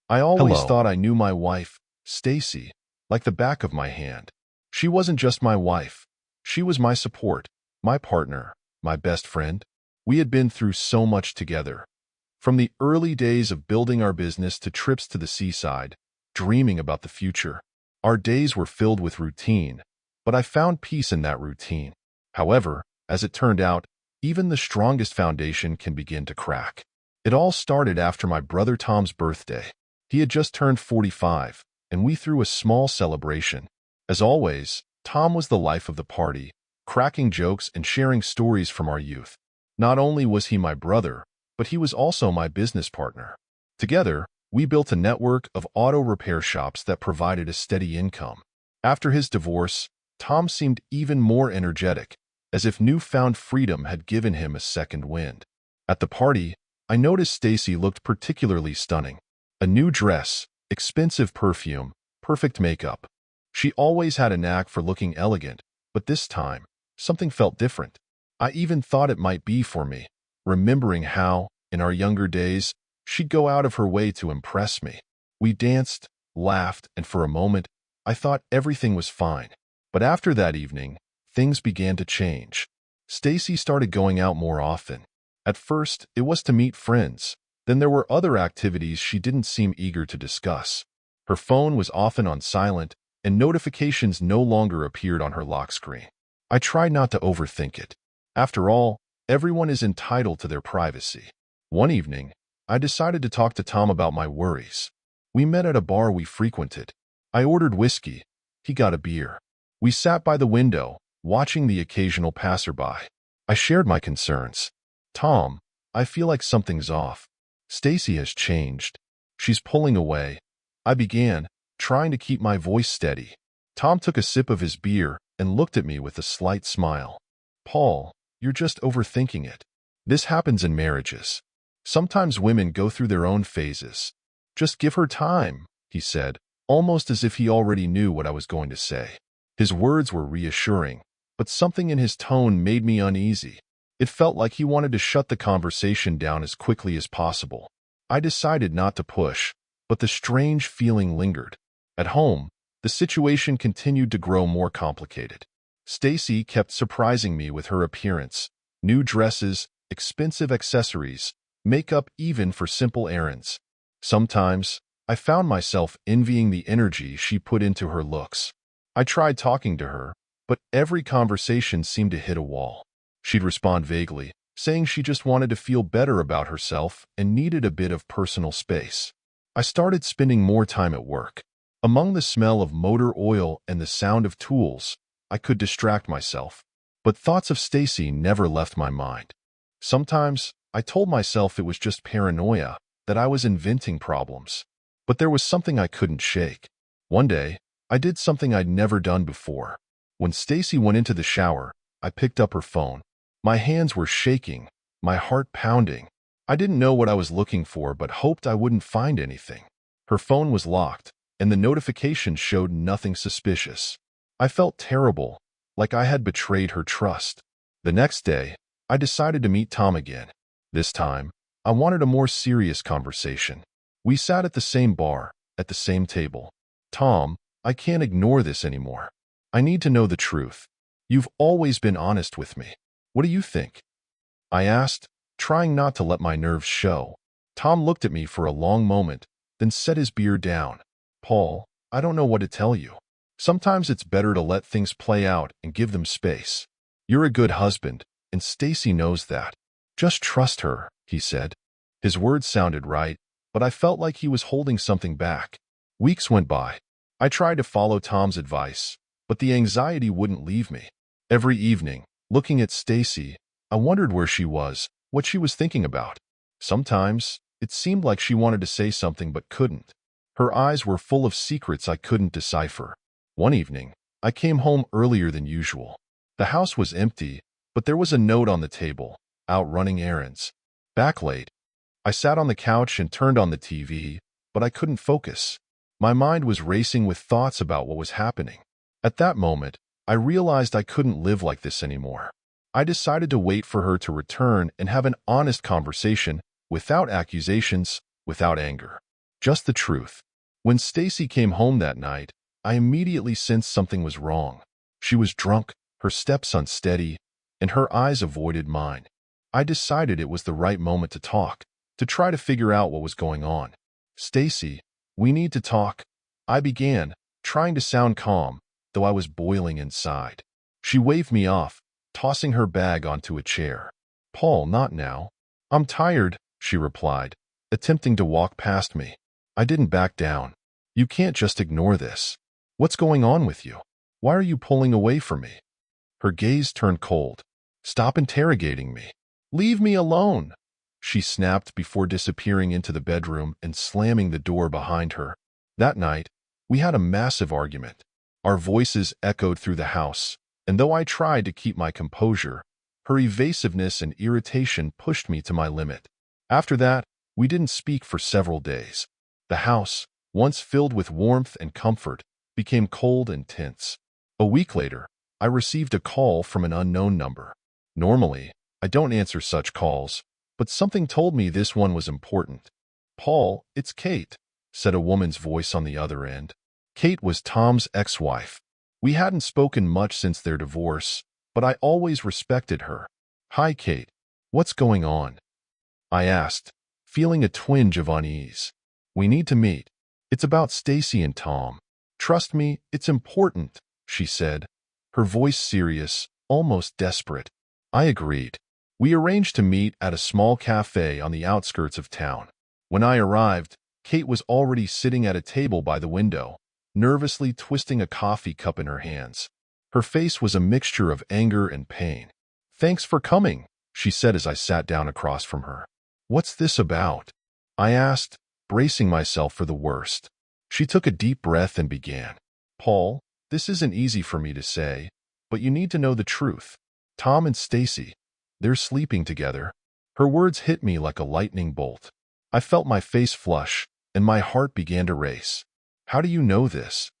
I always Hello. thought I knew my wife, Stacy, like the back of my hand. She wasn't just my wife. She was my support, my partner, my best friend. We had been through so much together. From the early days of building our business to trips to the seaside, dreaming about the future. Our days were filled with routine, but I found peace in that routine. However, as it turned out, even the strongest foundation can begin to crack. It all started after my brother Tom's birthday. He had just turned 45, and we threw a small celebration. As always, Tom was the life of the party, cracking jokes and sharing stories from our youth. Not only was he my brother, but he was also my business partner. Together, we built a network of auto repair shops that provided a steady income. After his divorce, Tom seemed even more energetic, as if newfound freedom had given him a second wind. At the party, I noticed Stacy looked particularly stunning. A new dress, expensive perfume, perfect makeup. She always had a knack for looking elegant, but this time, something felt different. I even thought it might be for me, remembering how, in our younger days, she'd go out of her way to impress me. We danced, laughed, and for a moment, I thought everything was fine. But after that evening, things began to change. Stacy started going out more often. At first, it was to meet friends. Then there were other activities she didn't seem eager to discuss. Her phone was often on silent, and notifications no longer appeared on her lock screen. I tried not to overthink it. After all, everyone is entitled to their privacy. One evening, I decided to talk to Tom about my worries. We met at a bar we frequented. I ordered whiskey. He got a beer. We sat by the window, watching the occasional passerby. I shared my concerns. Tom, I feel like something's off. Stacy has changed. She's pulling away. I began, trying to keep my voice steady. Tom took a sip of his beer and looked at me with a slight smile. Paul, you're just overthinking it. This happens in marriages. Sometimes women go through their own phases. Just give her time, he said, almost as if he already knew what I was going to say. His words were reassuring, but something in his tone made me uneasy. It felt like he wanted to shut the conversation down as quickly as possible. I decided not to push, but the strange feeling lingered. At home, the situation continued to grow more complicated. Stacy kept surprising me with her appearance, new dresses, expensive accessories, makeup even for simple errands. Sometimes, I found myself envying the energy she put into her looks. I tried talking to her, but every conversation seemed to hit a wall. She'd respond vaguely, saying she just wanted to feel better about herself and needed a bit of personal space. I started spending more time at work. Among the smell of motor oil and the sound of tools, I could distract myself. But thoughts of Stacy never left my mind. Sometimes, I told myself it was just paranoia, that I was inventing problems. But there was something I couldn't shake. One day, I did something I'd never done before. When Stacy went into the shower, I picked up her phone. My hands were shaking, my heart pounding. I didn't know what I was looking for but hoped I wouldn't find anything. Her phone was locked, and the notification showed nothing suspicious. I felt terrible, like I had betrayed her trust. The next day, I decided to meet Tom again. This time, I wanted a more serious conversation. We sat at the same bar, at the same table. Tom, I can't ignore this anymore. I need to know the truth. You've always been honest with me. What do you think? I asked, trying not to let my nerves show. Tom looked at me for a long moment, then set his beer down. Paul, I don't know what to tell you. Sometimes it's better to let things play out and give them space. You're a good husband, and Stacy knows that. Just trust her, he said. His words sounded right, but I felt like he was holding something back. Weeks went by. I tried to follow Tom's advice, but the anxiety wouldn't leave me. Every evening, looking at Stacy, I wondered where she was, what she was thinking about. Sometimes, it seemed like she wanted to say something but couldn't. Her eyes were full of secrets I couldn't decipher. One evening, I came home earlier than usual. The house was empty, but there was a note on the table, out running errands. Back late. I sat on the couch and turned on the TV, but I couldn't focus. My mind was racing with thoughts about what was happening. At that moment, I realized I couldn't live like this anymore. I decided to wait for her to return and have an honest conversation, without accusations, without anger. Just the truth. When Stacy came home that night, I immediately sensed something was wrong. She was drunk, her steps unsteady, and her eyes avoided mine. I decided it was the right moment to talk, to try to figure out what was going on. "Stacy, we need to talk," I began, trying to sound calm, though I was boiling inside. She waved me off, tossing her bag onto a chair. "Paul, not now." "I'm tired," she replied, attempting to walk past me. I didn't back down. "You can't just ignore this. What's going on with you? Why are you pulling away from me?" Her gaze turned cold. "Stop interrogating me. Leave me alone," she snapped before disappearing into the bedroom and slamming the door behind her. That night, we had a massive argument. Our voices echoed through the house, and though I tried to keep my composure, her evasiveness and irritation pushed me to my limit. After that, we didn't speak for several days. The house, once filled with warmth and comfort, became cold and tense. A week later, I received a call from an unknown number. Normally, I don't answer such calls, but something told me this one was important. "Paul, it's Kate," said a woman's voice on the other end. Kate was Tom's ex-wife. We hadn't spoken much since their divorce, but I always respected her. "Hi, Kate. What's going on?" I asked, feeling a twinge of unease. "We need to meet. It's about Stacy and Tom." "Trust me, it's important," she said, her voice serious, almost desperate. I agreed. We arranged to meet at a small cafe on the outskirts of town. When I arrived, Kate was already sitting at a table by the window, nervously twisting a coffee cup in her hands. Her face was a mixture of anger and pain. "Thanks for coming," she said as I sat down across from her. "What's this about?" I asked, bracing myself for the worst. She took a deep breath and began. "Paul, this isn't easy for me to say, but you need to know the truth. Tom and Stacy, they're sleeping together." Her words hit me like a lightning bolt. I felt my face flush, and my heart began to race. "How do you know this?"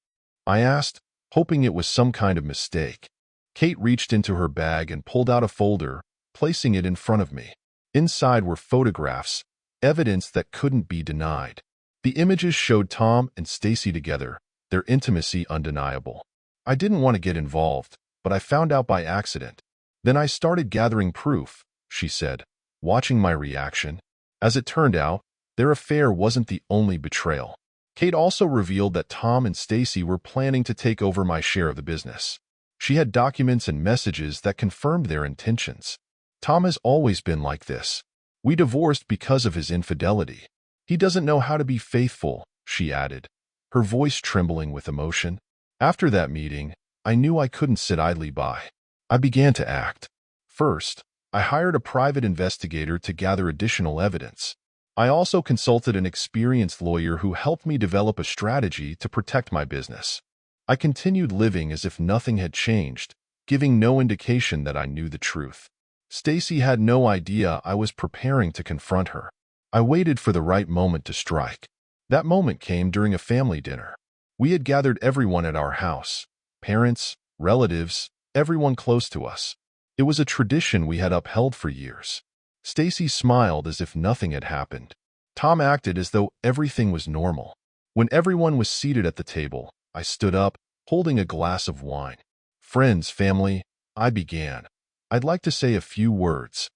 I asked, hoping it was some kind of mistake. Kate reached into her bag and pulled out a folder, placing it in front of me. Inside were photographs, evidence that couldn't be denied. The images showed Tom and Stacy together, their intimacy undeniable. I didn't want to get involved, but I found out by accident. "Then I started gathering proof," she said, watching my reaction. As it turned out, their affair wasn't the only betrayal. Kate also revealed that Tom and Stacy were planning to take over my share of the business. She had documents and messages that confirmed their intentions. "Tom has always been like this. We divorced because of his infidelity. He doesn't know how to be faithful," she added, her voice trembling with emotion. After that meeting, I knew I couldn't sit idly by. I began to act. First, I hired a private investigator to gather additional evidence. I also consulted an experienced lawyer who helped me develop a strategy to protect my business. I continued living as if nothing had changed, giving no indication that I knew the truth. Stacy had no idea I was preparing to confront her. I waited for the right moment to strike. That moment came during a family dinner. We had gathered everyone at our house, parents, relatives, everyone close to us. It was a tradition we had upheld for years. Stacy smiled as if nothing had happened. Tom acted as though everything was normal. When everyone was seated at the table, I stood up, holding a glass of wine. "Friends, family," I began. "I'd like to say a few words."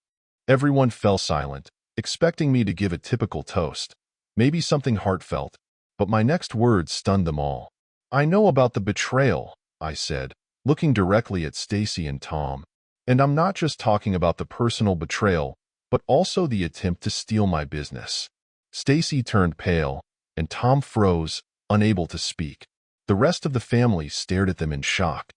Everyone fell silent, expecting me to give a typical toast, maybe something heartfelt, but my next words stunned them all. "I know about the betrayal," I said, looking directly at Stacy and Tom. "And I'm not just talking about the personal betrayal, but also the attempt to steal my business." Stacy turned pale, and Tom froze, unable to speak. The rest of the family stared at them in shock.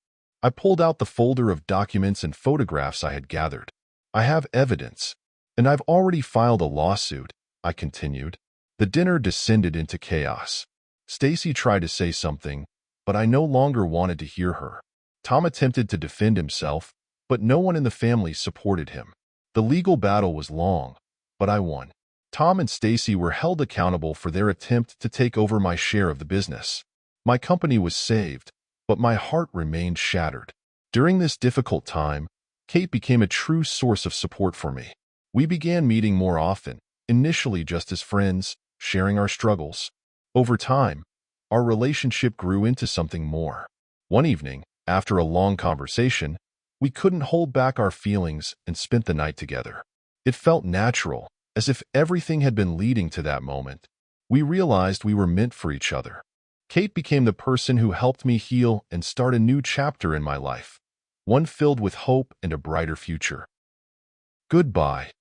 I pulled out the folder of documents and photographs I had gathered. "I have evidence, and I've already filed a lawsuit," I continued. The dinner descended into chaos. Stacy tried to say something, but I no longer wanted to hear her. Tom attempted to defend himself, but no one in the family supported him. The legal battle was long, but I won. Tom and Stacy were held accountable for their attempt to take over my share of the business. My company was saved, but my heart remained shattered. During this difficult time, Kate became a true source of support for me. We began meeting more often, initially just as friends, sharing our struggles. Over time, our relationship grew into something more. One evening, after a long conversation, we couldn't hold back our feelings and spent the night together. It felt natural, as if everything had been leading to that moment. We realized we were meant for each other. Kate became the person who helped me heal and start a new chapter in my life, one filled with hope and a brighter future. Goodbye.